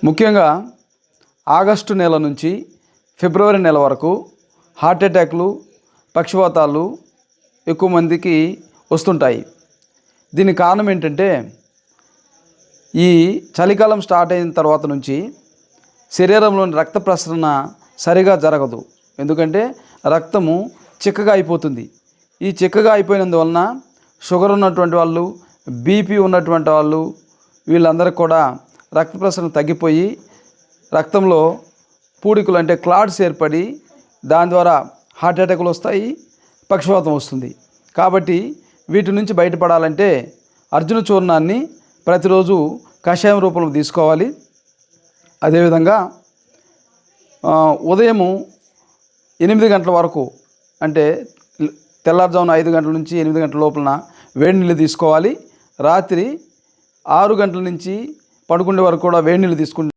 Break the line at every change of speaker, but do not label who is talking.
ముఖ్యంగా ఆగస్టు నెల నుంచి ఫిబ్రవరి నెల వరకు హార్ట్ అటాక్లు, పక్షవాతాలు ఎక్కువ మందికి వస్తుంటాయి. దీనికి కారణం ఏంటంటే, ఈ చలికాలం స్టార్ట్ అయిన తర్వాత నుంచి శరీరంలోని రక్త ప్రసరణ సరిగా జరగదు. ఎందుకంటే రక్తము చిక్కగా అయిపోతుంది. ఈ చిక్కగా అయిపోయినందువలన షుగర్ ఉన్నటువంటి వాళ్ళు, బీపీ ఉన్నటువంటి వాళ్ళు, వీళ్ళందరికీ కూడా రక్త ప్రసరణ తగ్గిపోయి రక్తంలో పూడికలు అంటే క్లాట్స్ ఏర్పడి దాని ద్వారా హార్ట్ అటాక్లు వస్తాయి, పక్షవాతం వస్తుంది. కాబట్టి వీటి నుంచి బయటపడాలంటే అర్జున చూర్ణాన్ని ప్రతిరోజు కషాయం రూపంలో తీసుకోవాలి. అదేవిధంగా ఉదయము 8 గంటల వరకు, అంటే తెల్లారుజామున 5 గంటల నుంచి 8 గంటల లోపల వేడి నీళ్ళు తీసుకోవాలి. రాత్రి 6 గంటల నుంచి పడుకునే వరకు కూడా వేడి నీళ్ళు తీసుకుంటే